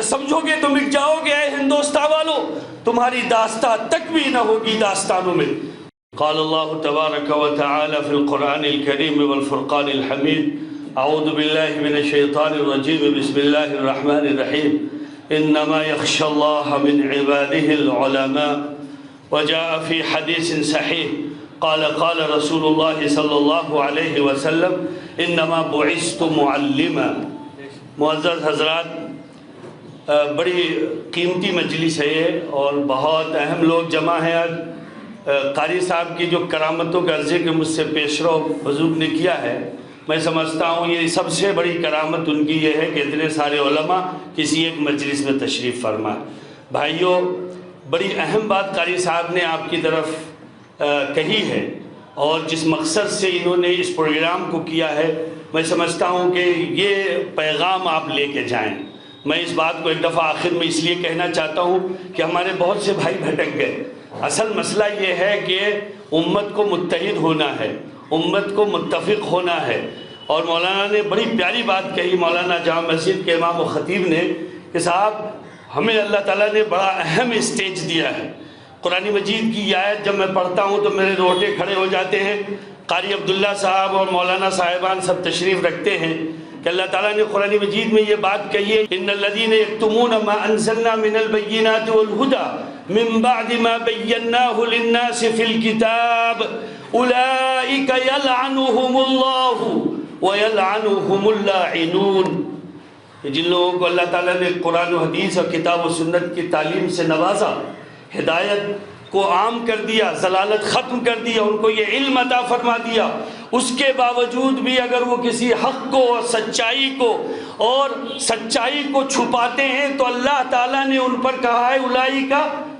سمجھو گے تو مٹ جاؤ گے اے ہندوستان والو، تمہاری داستان تک بھی نہ ہوگی داستانوں میں۔ قال اللہ تبارک و تعالی فی القرآن الکریم والفرقان الحمید، اعوذ باللہ من الشیطان الرجیم، بسم اللہ الرحمن الرحیم، انما یخشى اللہ من عباده العلماء۔ وجاء فی حدیث صحیح قال رسول اللہ صلی اللہ علیہ وسلم انما بعثت معلما۔ معزز حضرات، بڑی قیمتی مجلس ہے یہ اور بہت اہم لوگ جمع ہیں آج۔ قاری صاحب کی جو کرامتوں کے عرضے کے مجھ سے پیشرو حضور نے کیا ہے، میں سمجھتا ہوں یہ سب سے بڑی کرامت ان کی یہ ہے کہ اتنے سارے علماء کسی ایک مجلس میں تشریف فرما۔ بھائیوں، بڑی اہم بات قاری صاحب نے آپ کی طرف کہی ہے، اور جس مقصد سے انہوں نے اس پروگرام کو کیا ہے، میں سمجھتا ہوں کہ یہ پیغام آپ لے کے جائیں۔ میں اس بات کو ایک دفعہ آخر میں اس لیے کہنا چاہتا ہوں کہ ہمارے بہت سے بھائی بھٹک گئے۔ اصل مسئلہ یہ ہے کہ امت کو متحد ہونا ہے، امت کو متفق ہونا ہے، اور مولانا نے بڑی پیاری بات کہی، مولانا جامع مسجد کے امام و خطیب نے، کہ صاحب ہمیں اللہ تعالیٰ نے بڑا اہم اسٹیج دیا ہے۔ قرآن مجید کی یہ آیت جب میں پڑھتا ہوں تو میرے روٹے کھڑے ہو جاتے ہیں۔ قاری عبداللہ صاحب اور مولانا صاحبان سب تشریف رکھتے ہیں کہ اللہ تعالیٰ نے قرآن مجید میں یہ بات کہی ہے، ان الذین یکتمون ما انزلنا من البینات والہدی من بعد ما بیناہ للناس فی الکتاب اولئک یلعنہم اللہ ویلعنہم اللاعنون۔ جن لوگوں کو اللہ تعالیٰ نے قرآن و حدیث اور کتاب و سنت کی تعلیم سے نوازا، ہدایت کو عام کر دیا، ضلالت ختم کر دیا، ان کو یہ علم عطا فرما دیا، اس کے باوجود بھی اگر وہ کسی حق کو اور سچائی کو چھپاتے ہیں تو اللہ تعالیٰ نے ان پر کہا ہے اولئک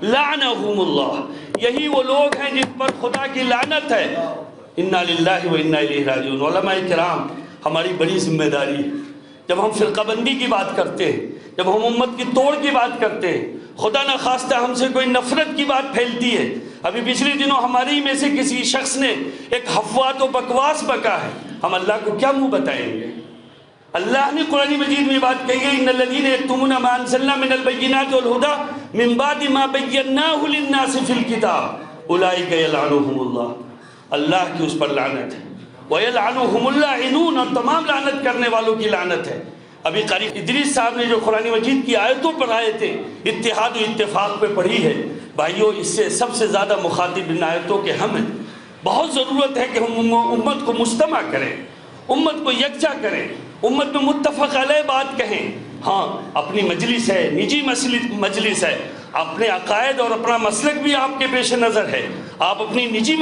لعنہم اللہ، یہی وہ لوگ ہیں جن پر خدا کی لعنت ہے۔ انا للہ و انا الیہ راجعون۔ علماء کرام، ہماری بڑی ذمہ داری ہے، جب ہم فرقہ بندی کی بات کرتے ہیں، جب ہم امت کی توڑ کی بات کرتے ہیں، خدا نہ خواستہ ہم سے کوئی نفرت کی بات پھیلتی ہے۔ ابھی پچھلے دنوں ہماری میں سے کسی شخص نے ایک حفوات و بکواس بکا ہے، ہم اللہ کو کیا منہ بتائیں گے؟ اللہ نے قرآن مجید میں بات کہی ہے، ان الذین یکتمون ما انزلنا من البینات والہدی من بعد ما بیناہ للناس فی الکتاب اولئک یلعنہم اللہ، اللہ کی اس پر لعنت ہے، ویلعنہم اللاعنون، اور تمام لعنت کرنے والوں کی لعنت ہے۔ ابھی قاری ادریس صاحب نے جو قرآن مجید کی آیتوں پر آئے تھے، اتحاد و اتفاق پہ پڑھی ہے، بھائیوں اس سے سب سے زیادہ مخاطب ان آیتوں کے ہم ہیں۔ بہت ضرورت ہے کہ ہم امت کو مجتمع کریں، امت کو یکجا کریں، امت میں متفق علیہ بات کہیں۔ ہاں، اپنی مجلس ہے، نجی مجلس ہے، اپنے عقائد اور اپنا مسلک بھی آپ کے پیش نظر ہے، آپ اپنی نجی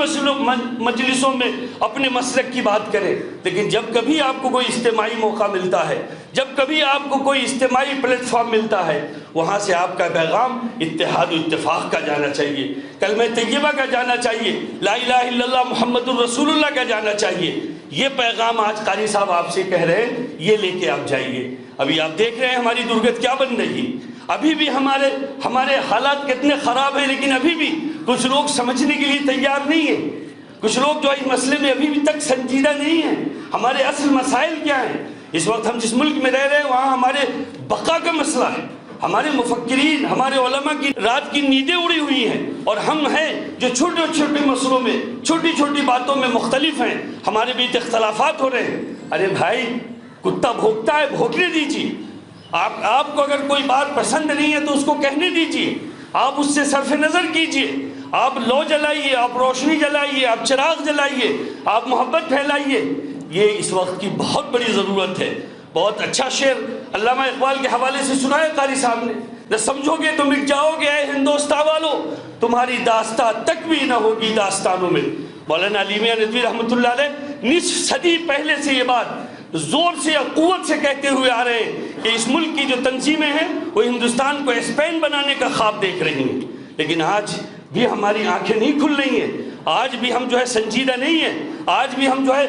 مجلسوں میں اپنے مسلک کی بات کریں، لیکن جب کبھی آپ کو کوئی اجتماعی موقع ملتا ہے، جب کبھی آپ کو کوئی اجتماعی پلیٹ فارم ملتا ہے، وہاں سے آپ کا پیغام اتحاد و اتفاق کا جانا چاہیے، کلمہ طیبہ کا جانا چاہیے، لا الہ الا اللہ محمد الرسول اللہ کا جانا چاہیے۔ یہ پیغام آج قاری صاحب آپ سے کہہ رہے ہیں، یہ لے کے آپ جائیے۔ ابھی آپ دیکھ رہے ہیں ہماری درگت کیا بن رہی ہے، ابھی بھی ہمارے حالات کتنے خراب ہیں، لیکن ابھی بھی کچھ لوگ سمجھنے کے لیے تیار نہیں ہیں، کچھ لوگ جو اس مسئلے میں ابھی بھی تک سنجیدہ نہیں ہیں۔ ہمارے اصل مسائل کیا ہیں؟ اس وقت ہم جس ملک میں رہ رہے ہیں وہاں ہمارے بقا کا مسئلہ ہے، ہمارے مفکرین، ہمارے علماء کی رات کی نیندیں اڑی ہوئی ہیں، اور ہم ہیں جو چھوٹے چھوٹے مسئلوں میں، چھوٹی چھوٹی باتوں میں مختلف ہیں، ہمارے بیچ اختلافات ہو رہے ہیں۔ ارے بھائی، کتا بھوکتا ہے، بھونکنے دیجیے۔ آپ کو اگر کوئی بات پسند نہیں ہے تو اس کو کہنے دیجیے، آپ اس سے صرف نظر کیجیے، آپ لو جلائیے، آپ روشنی جلائیے، آپ چراغ جلائیے، آپ محبت پھیلائیے۔ یہ اس وقت کی بہت بڑی ضرورت ہے۔ بہت اچھا شعر علامہ اقبال کے حوالے سے سنایا قاری صاحب نے، نہ سمجھو گے تو مٹ جاؤ گے اے ہندوستان والو، تمہاری داستان تک بھی نہ ہوگی داستانوں میں۔ مولانا علی میاں ندوی رحمۃ اللہ علیہ نصف صدی پہلے سے یہ بات زور سے اور قوت سے کہتے ہوئے آ رہے ہیں کہ اس ملک کی جو تنظیمیں ہیں وہ ہندوستان کو اسپین بنانے کا خواب دیکھ رہی ہیں، لیکن آج بھی ہماری آنکھیں نہیں کھل رہی ہیں، آج بھی ہم جو ہے سنجیدہ نہیں ہیں، آج بھی ہم جو ہے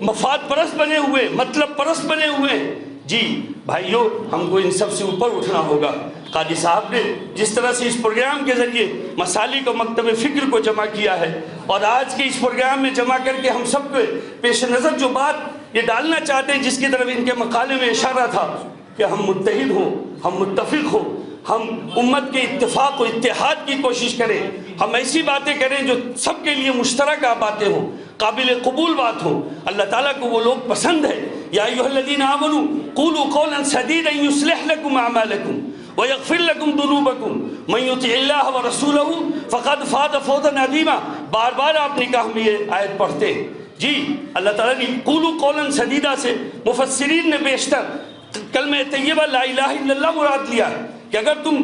مفاد پرست بنے ہوئے، مطلب پرست بنے ہوئے ہیں۔ جی بھائیوں، ہم کو ان سب سے اوپر اٹھنا ہوگا۔ قاضی صاحب نے جس طرح سے اس پروگرام کے ذریعے مسالک و مکتب فکر کو جمع کیا ہے، اور آج کے اس پروگرام میں جمع کر کے ہم سب کے پیش نظر جو بات یہ ڈالنا چاہتے ہیں، جس کی طرف ان کے مقالے میں اشارہ تھا، کہ ہم متحد ہوں، ہم متفق ہوں، ہم امت کے اتفاق و اتحاد کی کوشش کریں، ہم ایسی باتیں کریں جو سب کے لیے مشترکہ باتیں ہوں، قابل قبول بات ہوں۔ اللہ تعالیٰ کو وہ لوگ پسند ہے۔ یا ایھا الذین آمنوا قولوا قولا سدیدا یصلح لکم اعمالکم ویغفر لکم ذنوبکم من یطع اللہ ورسولہ فقد فاز فوزا عظیما۔ بار بار آپ نکاح میں یہ آیت پڑھتے ہیں۔ جی اللہ تعالیٰ نے قولوا قولا سدیدا سے مفسرین نے بیشتر کلمہ طیبہ لا الہ الا اللہ مراد لیا ہے کہ اگر تم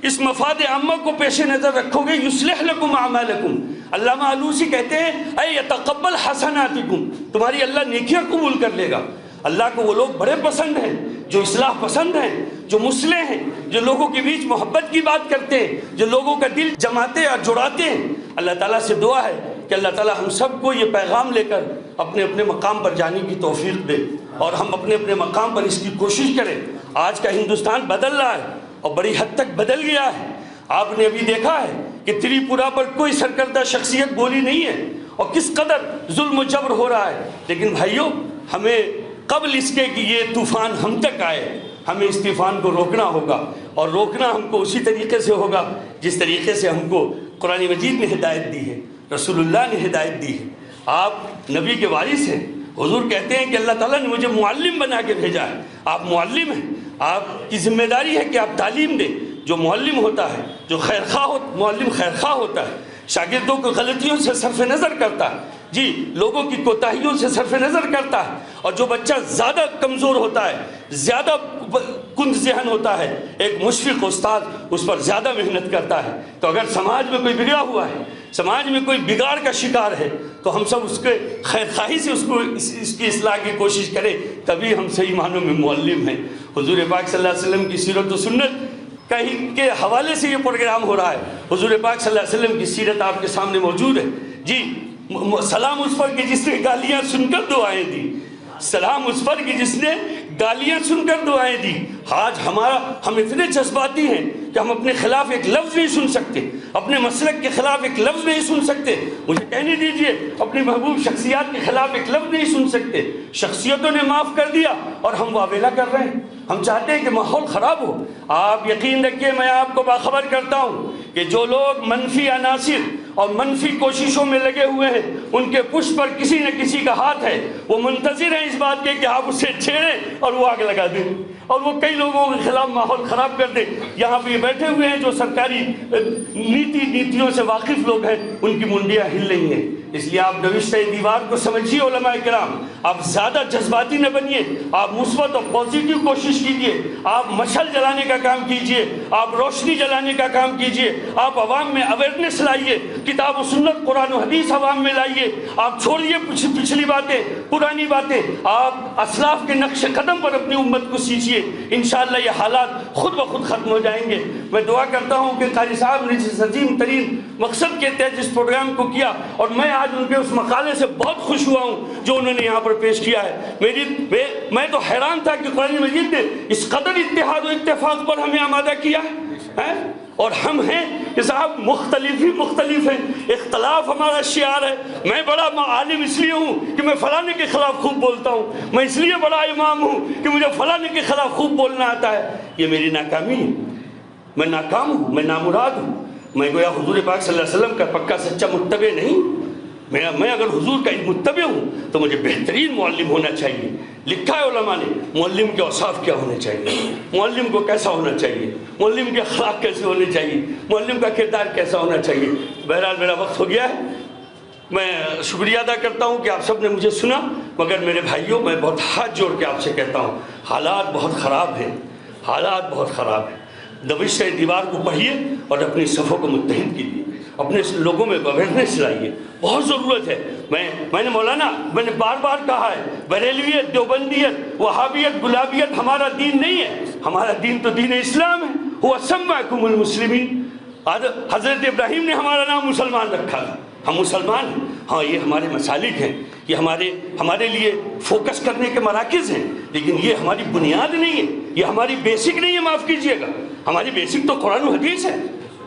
اس مفاد عامہ کو پیش نظر رکھو گے یصلح لکم اعمالکم۔ علامہ آلوسی کہتے ہیں اے یتقبل حسناتکم، تمہاری اللہ نیکیاں قبول کر لے گا۔ اللہ کو وہ لوگ بڑے پسند ہیں جو اصلاح پسند ہیں، جو مصلح ہیں، جو لوگوں کے بیچ محبت کی بات کرتے ہیں، جو لوگوں کا دل جماتے اور جڑاتے ہیں۔ اللہ تعالیٰ سے دعا ہے کہ اللہ تعالیٰ ہم سب کو یہ پیغام لے کر اپنے اپنے مقام پر جانے کی توفیق دے اور ہم اپنے اپنے مقام پر اس کی کوشش کریں۔ آج کا ہندوستان بدل رہا ہے اور بڑی حد تک بدل گیا ہے۔ آپ نے ابھی دیکھا ہے کہ تریپورہ پر کوئی سرکردہ شخصیت بولی نہیں ہے اور کس قدر ظلم و جبر ہو رہا ہے، لیکن بھائیوں ہمیں قبل اس کے کہ یہ طوفان ہم تک آئے ہمیں اس طوفان کو روکنا ہوگا، اور روکنا ہم کو اسی طریقے سے ہوگا جس طریقے سے ہم کو قرآن مجید نے ہدایت دی ہے، رسول اللہ نے ہدایت دی ہے۔ آپ نبی کے وارث ہیں، حضور کہتے ہیں کہ اللہ تعالیٰ نے مجھے معلم بنا کے بھیجا ہے۔ آپ معلم ہیں، آپ کی ذمہ داری ہے کہ آپ تعلیم دیں۔ جو معلم ہوتا ہے، جو معلم خیرخواہ ہوتا ہے، شاگردوں کو غلطیوں سے صرف نظر کرتا ہے، جی لوگوں کی کوتاہیوں سے صرف نظر کرتا ہے، اور جو بچہ زیادہ کمزور ہوتا ہے، زیادہ کند ذہن ہوتا ہے، ایک مشفق استاد اس پر زیادہ محنت کرتا ہے۔ تو اگر سماج میں کوئی بگڑا ہوا ہے، سماج میں کوئی بگاڑ کا شکار ہے، تو ہم سب اس کے خیرخواہی سے اس کی اصلاح کی کوشش کریں، تبھی ہم صحیح معنوں میں معلم ہیں۔ حضور پاک صلی اللہ علیہ وسلم کی سیرت و سنت کے حوالے سے یہ پروگرام ہو رہا ہے۔ حضور پاک صلی اللہ علیہ وسلم کی سیرت آپ کے سامنے موجود ہے۔ جی سلام اس پر کہ جس نے گالیاں سن کر دعائیں دی، سلام اس پر کہ جس نے گالیاں سن کر دعائیں دی۔ آج ہم اتنے جذباتی ہیں کہ ہم اپنے خلاف ایک لفظ نہیں سن سکتے، اپنے مسلک کے خلاف ایک لفظ نہیں سن سکتے۔ مجھے کہنے دیجئے اپنی محبوب شخصیات کے خلاف ایک لفظ نہیں سن سکتے۔ شخصیتوں نے معاف کر دیا اور ہم واویلا کر رہے ہیں۔ ہم چاہتے ہیں کہ ماحول خراب ہو۔ آپ یقین رکھیے میں آپ کو باخبر کرتا ہوں کہ جو لوگ منفی عناصر اور منفی کوششوں میں لگے ہوئے ہیں ان کے پشت پر کسی نہ کسی کا ہاتھ ہے۔ وہ منتظر ہیں اس بات کے کہ آپ اسے چھیڑیں اور وہ آگ لگا دیں اور وہ کئی لوگوں کے خلاف ماحول خراب کر دیں۔ یہاں پہ یہ بیٹھے ہوئے ہیں جو سرکاری نیتیوں سے واقف لوگ ہیں، ان کی منڈیاں ہل رہی ہیں۔ اس لیے آپ نوشتہ دیوار کو سمجھیے علماء کرام، آپ زیادہ جذباتی نہ بنیے، آپ مثبت اور پازیٹیو کوشش کیجئے، آپ مشعل جلانے کا کام کیجئے، آپ روشنی جلانے کا کام کیجئے، آپ عوام میں اویئرنیس لائیے، کتاب و سنت قرآن و حدیث عوام میں لائیے، آپ چھوڑیے پچھلی باتیں، پرانی باتیں، آپ اسلاف کے نقش قدم پر اپنی امت کو سیکھیے۔ انشاءاللہ یہ حالات خود بخود ختم ہو جائیں گے۔ میں دعا کرتا ہوں کہ قاری صاحب نے جس عظیم ترین مقصد کے تحت اس پروگرام کو کیا، اور میں آج ان کے اس مقالے سے بہت خوش ہوا ہوں جو انہوں نے یہاں پر پیش کیا ہے۔ میں تو حیران تھا کہ قرآن مجید نے اس قدر اتحاد و اتفاق پر ہمیں آمادہ کیا ہے، اور ہم ہیں کہ صاحب مختلف ہیں، اختلاف ہمارا شعار ہے۔ میں بڑا عالم اس لیے ہوں کہ میں فلانے کے خلاف خوب بولتا ہوں، میں اس لیے بڑا امام ہوں کہ مجھے فلانے کے خلاف خوب بولنا آتا ہے۔ یہ میری ناکامی ہے، میں ناکام ہوں، میں نامراد ہوں۔ میں گویا حضور پاک صلی اللہ علیہ وسلم کا پکا سچا متبع نہیں۔ میں اگر حضور کا متبع ہوں تو مجھے بہترین معلم ہونا چاہیے۔ لکھا ہے علماء نے معلم کے اوصاف کیا ہونے چاہیے، معلم کو کیسا ہونا چاہیے، معلم کے اخلاق کیسے ہونے چاہیے، معلم کا کردار کیسا ہونا چاہیے۔ بہرحال میرا وقت ہو گیا ہے، میں شکریہ ادا کرتا ہوں کہ آپ سب نے مجھے سنا، مگر میرے بھائیوں میں بہت ہاتھ جوڑ کے آپ سے کہتا ہوں حالات بہت خراب ہیں، حالات بہت خراب ہیں۔ نوشتہ دیوار کو پڑھیے اور اپنی صفوں کو متحد کیجیے، اپنے لوگوں میں اویئرنیس لائیے، بہت ضرورت ہے۔ میں نے مولانا میں نے بار بار کہا ہے بریلویت، دیوبندیت، وہابیت، گلابیت ہمارا دین نہیں ہے، ہمارا دین تو دین اسلام ہے۔ هو سماکم المسلمین، حضرت ابراہیم نے ہمارا نام مسلمان رکھا تھا، ہم مسلمان ہیں۔ ہاں یہ ہمارے مسالک ہیں، یہ ہمارے لیے فوکس کرنے کے مراکز ہیں، لیکن یہ ہماری بنیاد نہیں ہے، یہ ہماری بیسک نہیں ہے، معاف کیجئے گا۔ ہماری بیسک تو قرآن و حدیث ہے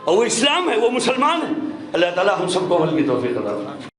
اور وہ اسلام ہے، وہ مسلمان ہے۔ اللہ تعالی ہم سب کو عمل کی توفیق عطا فرمائے۔